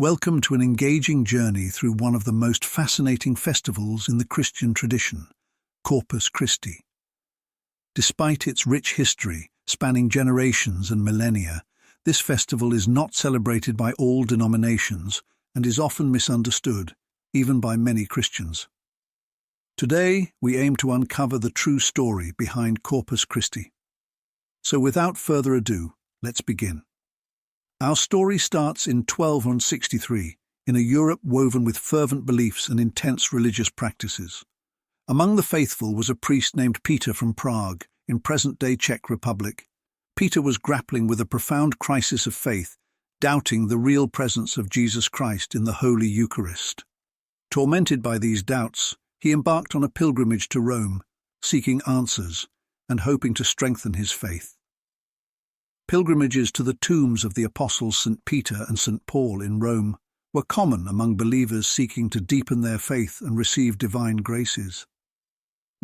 Welcome to an engaging journey through one of the most fascinating festivals in the Christian tradition, Corpus Christi. Despite its rich history, spanning generations and millennia, this festival is not celebrated by all denominations and is often misunderstood, even by many Christians. Today, we aim to uncover the true story behind Corpus Christi. So without further ado, let's begin. Our story starts in 1263, in a Europe woven with fervent beliefs and intense religious practices. Among the faithful was a priest named Peter from Prague, in present-day Czech Republic. Peter was grappling with a profound crisis of faith, doubting the real presence of Jesus Christ in the Holy Eucharist. Tormented by these doubts, he embarked on a pilgrimage to Rome, seeking answers and hoping to strengthen his faith. Pilgrimages to the tombs of the apostles St. Peter and St. Paul in Rome were common among believers seeking to deepen their faith and receive divine graces.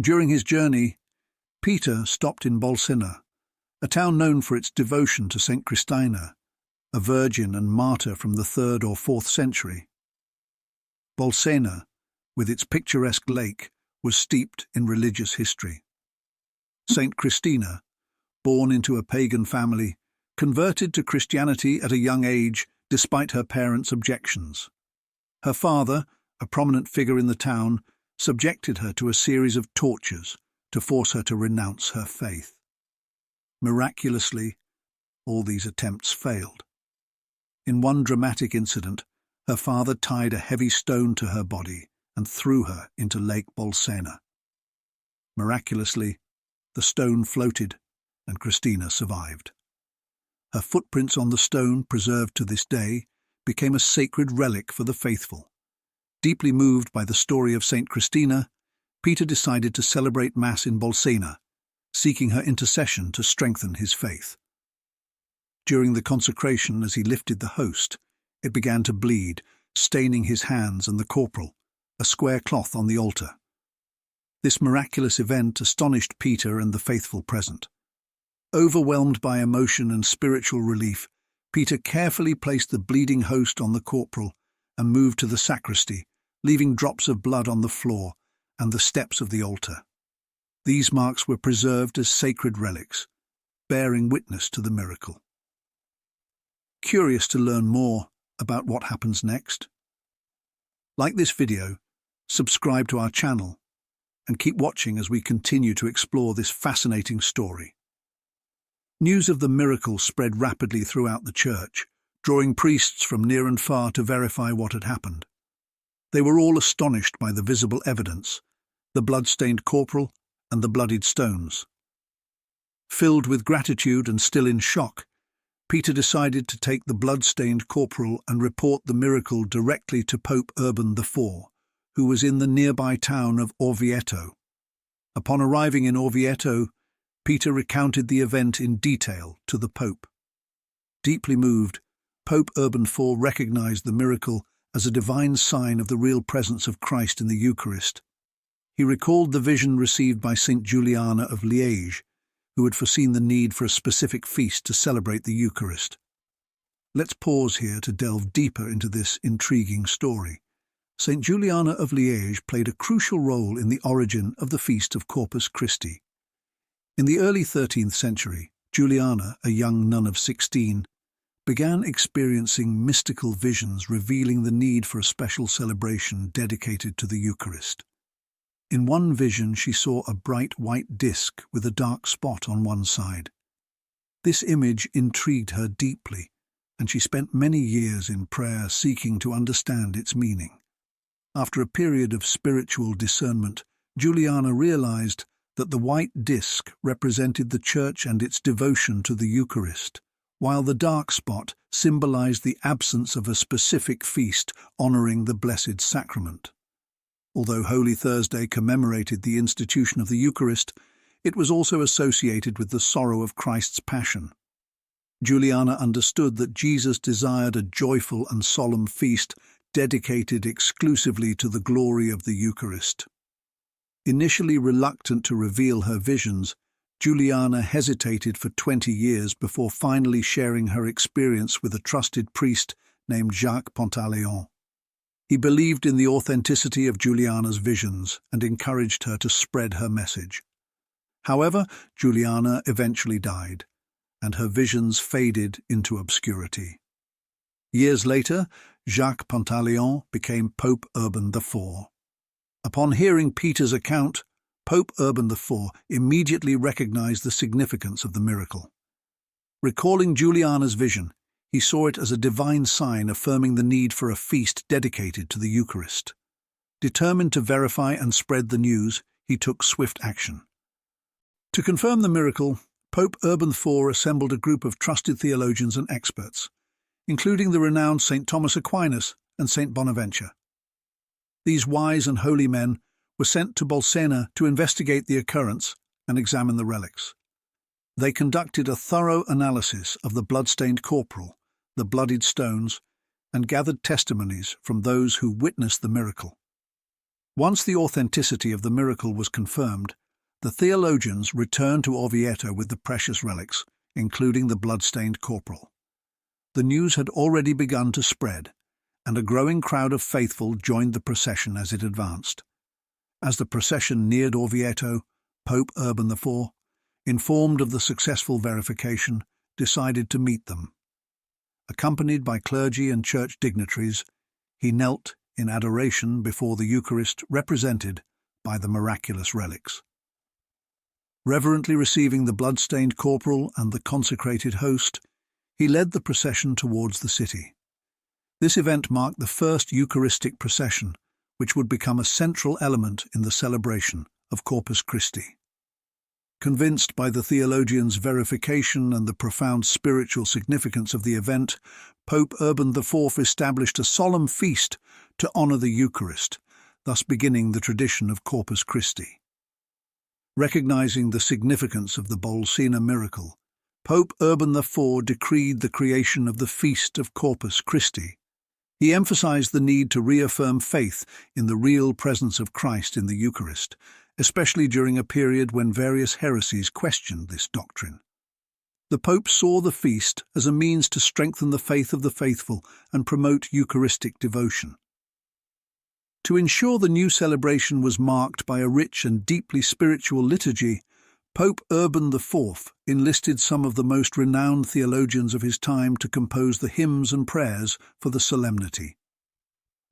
During his journey, Peter stopped in Bolsena, a town known for its devotion to St. Christina, a virgin and martyr from the 3rd or 4th century. Bolsena, with its picturesque lake, was steeped in religious history. St. Christina, born into a pagan family, converted to Christianity at a young age despite her parents' objections. Her father, a prominent figure in the town, subjected her to a series of tortures to force her to renounce her faith. Miraculously, all these attempts failed. In one dramatic incident, her father tied a heavy stone to her body and threw her into Lake Bolsena. Miraculously, the stone floated and Christina survived. Her footprints on the stone, preserved to this day, became a sacred relic for the faithful. Deeply moved by the story of St. Christina, Peter decided to celebrate Mass in Bolsena, seeking her intercession to strengthen his faith. During the consecration, as he lifted the host, it began to bleed, staining his hands and the corporal, a square cloth on the altar. This miraculous event astonished Peter and the faithful present. Overwhelmed by emotion and spiritual relief, Peter carefully placed the bleeding host on the corporal and moved to the sacristy, leaving drops of blood on the floor and the steps of the altar. These marks were preserved as sacred relics, bearing witness to the miracle. Curious to learn more about what happens next? Like this video, subscribe to our channel, and keep watching as we continue to explore this fascinating story. News of the miracle spread rapidly throughout the church, drawing priests from near and far to verify what had happened. They were all astonished by the visible evidence, the blood-stained corporal and the bloodied stones. Filled with gratitude and still in shock, Peter decided to take the blood-stained corporal and report the miracle directly to Pope Urban IV, who was in the nearby town of Orvieto. Upon arriving in Orvieto, Peter recounted the event in detail to the Pope. Deeply moved, Pope Urban IV recognized the miracle as a divine sign of the real presence of Christ in the Eucharist. He recalled the vision received by St. Juliana of Liège, who had foreseen the need for a specific feast to celebrate the Eucharist. Let's pause here to delve deeper into this intriguing story. St. Juliana of Liège played a crucial role in the origin of the Feast of Corpus Christi. In the early 13th century, Juliana, a young nun of 16, began experiencing mystical visions revealing the need for a special celebration dedicated to the Eucharist. In one vision, she saw a bright white disk with a dark spot on one side. This image intrigued her deeply, and she spent many years in prayer seeking to understand its meaning. After a period of spiritual discernment, Juliana realized that the white disk represented the Church and its devotion to the Eucharist, while the dark spot symbolized the absence of a specific feast honoring the Blessed Sacrament. Although Holy Thursday commemorated the institution of the Eucharist, it was also associated with the sorrow of Christ's Passion. Juliana understood that Jesus desired a joyful and solemn feast dedicated exclusively to the glory of the Eucharist. Initially reluctant to reveal her visions, Juliana hesitated for 20 years before finally sharing her experience with a trusted priest named Jacques Pantaleon. He believed in the authenticity of Juliana's visions and encouraged her to spread her message. However, Juliana eventually died, and her visions faded into obscurity. Years later, Jacques Pantaleon became Pope Urban IV. Upon hearing Peter's account, Pope Urban IV immediately recognized the significance of the miracle. Recalling Juliana's vision, he saw it as a divine sign affirming the need for a feast dedicated to the Eucharist. Determined to verify and spread the news, he took swift action. To confirm the miracle, Pope Urban IV assembled a group of trusted theologians and experts, including the renowned St. Thomas Aquinas and St. Bonaventure. These wise and holy men were sent to Bolsena to investigate the occurrence and examine the relics. They conducted a thorough analysis of the blood-stained corporal, the bloodied stones, and gathered testimonies from those who witnessed the miracle. Once the authenticity of the miracle was confirmed, the theologians returned to Orvieto with the precious relics, including the blood-stained corporal. The news had already begun to spread, and a growing crowd of faithful joined the procession as it advanced. As the procession neared Orvieto, Pope Urban IV, informed of the successful verification, decided to meet them. Accompanied by clergy and church dignitaries, he knelt in adoration before the Eucharist represented by the miraculous relics. Reverently receiving the blood-stained corporal and the consecrated host, he led the procession towards the city. This event marked the first Eucharistic procession, which would become a central element in the celebration of Corpus Christi. Convinced by the theologians' verification and the profound spiritual significance of the event, Pope Urban IV established a solemn feast to honor the Eucharist, thus beginning the tradition of Corpus Christi. Recognizing the significance of the Bolsena miracle, Pope Urban IV decreed the creation of the Feast of Corpus Christi. He emphasized the need to reaffirm faith in the real presence of Christ in the Eucharist, especially during a period when various heresies questioned this doctrine. The Pope saw the feast as a means to strengthen the faith of the faithful and promote Eucharistic devotion. To ensure the new celebration was marked by a rich and deeply spiritual liturgy, Pope Urban IV enlisted some of the most renowned theologians of his time to compose the hymns and prayers for the solemnity.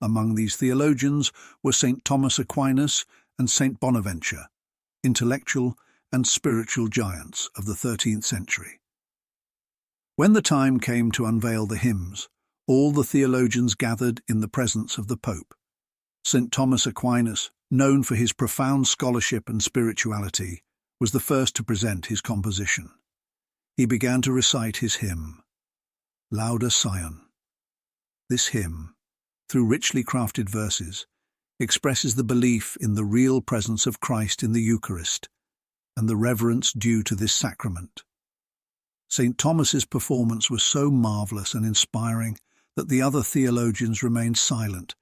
Among these theologians were St. Thomas Aquinas and St. Bonaventure, intellectual and spiritual giants of the 13th century. When the time came to unveil the hymns, all the theologians gathered in the presence of the Pope. St. Thomas Aquinas, known for his profound scholarship and spirituality, was the first to present his composition. He began to recite his hymn, Lauda Sion. This hymn, through richly crafted verses, expresses the belief in the real presence of Christ in the Eucharist and the reverence due to this sacrament. St. Thomas's performance was so marvelous and inspiring that the other theologians remained silent,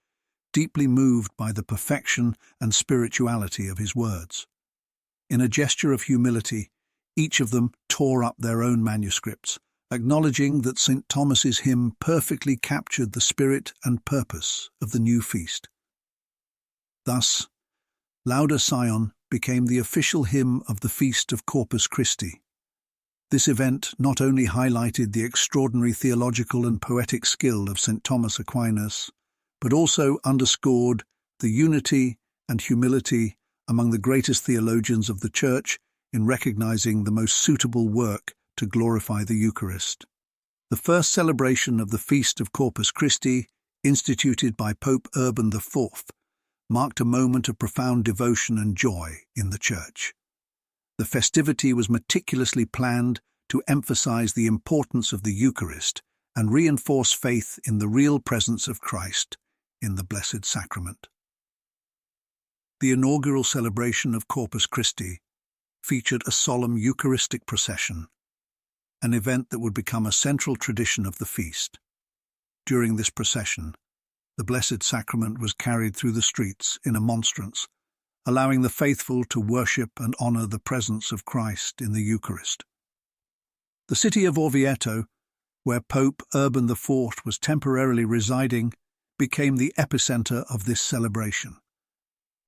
deeply moved by the perfection and spirituality of his words. In a gesture of humility, each of them tore up their own manuscripts, acknowledging that St. Thomas's hymn perfectly captured the spirit and purpose of the new feast. Thus, Lauda Sion became the official hymn of the Feast of Corpus Christi. This event not only highlighted the extraordinary theological and poetic skill of St. Thomas Aquinas, but also underscored the unity and humility among the greatest theologians of the Church in recognizing the most suitable work to glorify the Eucharist. The first celebration of the Feast of Corpus Christi, instituted by Pope Urban IV, marked a moment of profound devotion and joy in the Church. The festivity was meticulously planned to emphasize the importance of the Eucharist and reinforce faith in the real presence of Christ in the Blessed Sacrament. The inaugural celebration of Corpus Christi featured a solemn Eucharistic procession, an event that would become a central tradition of the feast. During this procession, the Blessed Sacrament was carried through the streets in a monstrance, allowing the faithful to worship and honor the presence of Christ in the Eucharist. The city of Orvieto, where Pope Urban IV was temporarily residing, became the epicenter of this celebration.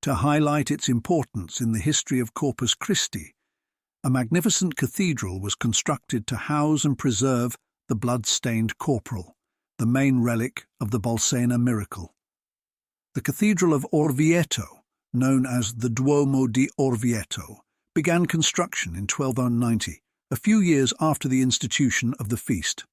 To highlight its importance in the history of Corpus Christi, a magnificent cathedral was constructed to house and preserve the blood-stained corporal, the main relic of the Bolsena miracle. The Cathedral of Orvieto, known as the Duomo di Orvieto, began construction in 1290, a few years after the institution of the feast.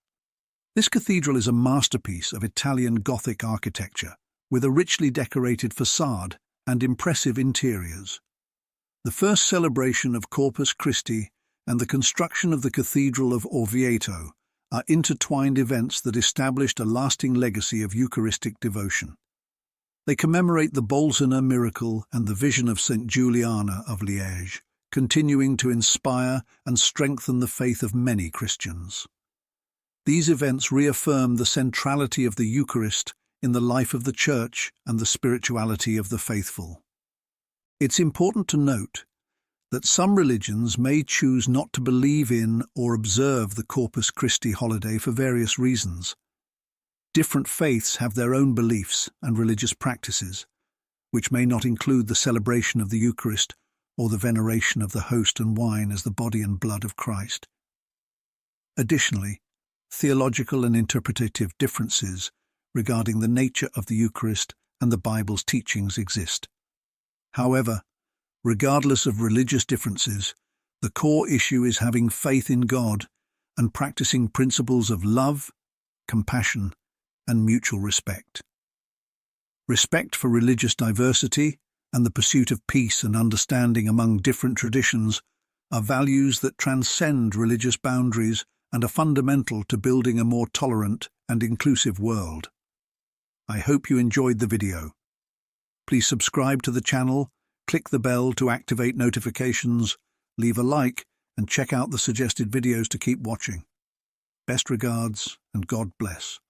This cathedral is a masterpiece of Italian Gothic architecture, with a richly decorated facade and impressive interiors. The first celebration of Corpus Christi and the construction of the Cathedral of Orvieto are intertwined events that established a lasting legacy of Eucharistic devotion. They commemorate the Bolsena miracle and the vision of St. Juliana of Liège, continuing to inspire and strengthen the faith of many Christians. These events reaffirm the centrality of the Eucharist in the life of the Church and the spirituality of the faithful. It's important to note that some religions may choose not to believe in or observe the Corpus Christi holiday for various reasons. Different faiths have their own beliefs and religious practices, which may not include the celebration of the Eucharist or the veneration of the host and wine as the body and blood of Christ. Additionally, theological and interpretative differences regarding the nature of the Eucharist and the Bible's teachings exist. However, regardless of religious differences, the core issue is having faith in God and practicing principles of love, compassion, and mutual respect. Respect for religious diversity and the pursuit of peace and understanding among different traditions are values that transcend religious boundaries and are fundamental to building a more tolerant and inclusive world. I hope you enjoyed the video. Please subscribe to the channel, click the bell to activate notifications, leave a like, and check out the suggested videos to keep watching. Best regards, and God bless.